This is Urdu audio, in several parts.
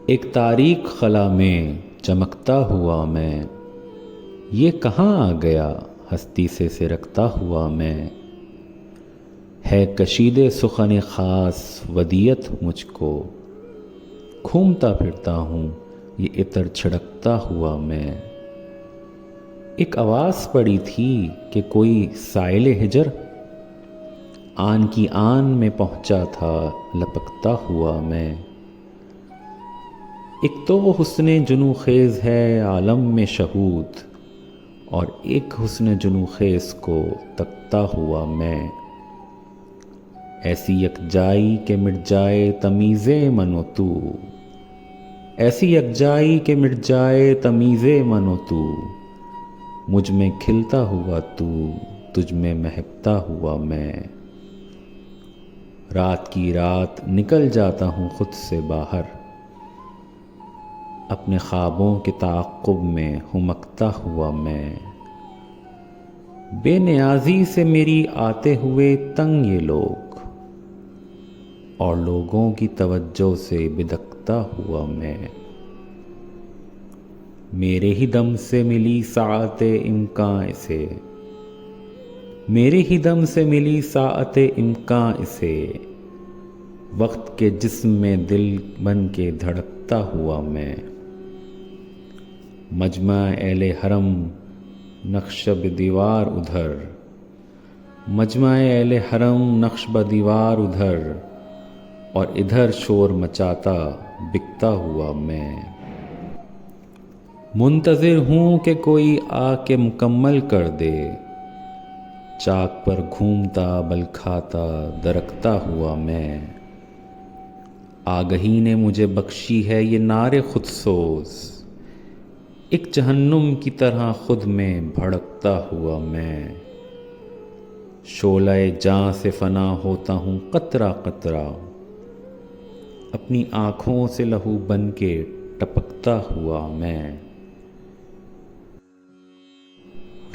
ایک تاریک خلا میں چمکتا ہوا میں، یہ کہاں آ گیا ہستی سے سرکتا ہوا میں۔ ہے کشیدے سخن خاص ودیعت مجھ کو، گھومتا پھرتا ہوں یہ عطر چھڑکتا ہوا میں۔ ایک آواز پڑی تھی کہ کوئی سائل ہجر، آن کی آن میں پہنچا تھا لپکتا ہوا میں۔ ایک تو حسن جنوں خیز ہے عالم میں شہود، اور ایک حسن جنوں خیز کو تکتا ہوا میں۔ ایسی یکجائی کہ مٹ جائے تمیز من و تو، ایسی یکجائی کہ مٹ جائے تمیز من و تو، مجھ میں کھلتا ہوا تو تجھ میں مہکتا ہوا میں۔ رات کی رات نکل جاتا ہوں خود سے باہر، اپنے خوابوں کے تعاقب میں ہمکتا ہوا میں۔ بے نیازی سے میری آتے ہوئے تنگ یہ لوگ، اور لوگوں کی توجہ سے بدکتا ہوا میں۔ میرے ہی دم سے ملی ساعت امکاں اسے، میرے ہی دم سے ملی ساعت امکاں اسے، وقت کے جسم میں دل بن کے دھڑکتا ہوا میں۔ مجمع اہل حرم نقش بدیوار ادھر، مجمع اہل حرم نقش بدیوار ادھر، اور ادھر شور مچاتا بکتا ہوا میں۔ منتظر ہوں کہ کوئی آ کے مکمل کر دے، چاک پر گھومتا بل کھاتا درکتا ہوا میں۔ آگہی نے مجھے بخشی ہے یہ نار خود سوز، ایک جہنم کی طرح خود میں بھڑکتا ہوا میں۔ شعلہ جاں سے فنا ہوتا ہوں قطرہ قطرہ، اپنی آنکھوں سے لہو بن کے ٹپکتا ہوا میں۔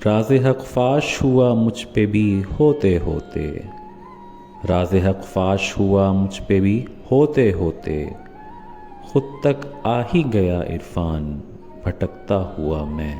راز حق فاش ہوا مجھ پہ بھی ہوتے ہوتے، راز حق فاش ہوا مجھ پہ بھی ہوتے ہوتے، خود تک آ ہی گیا عرفان بھٹکتا ہوا میں۔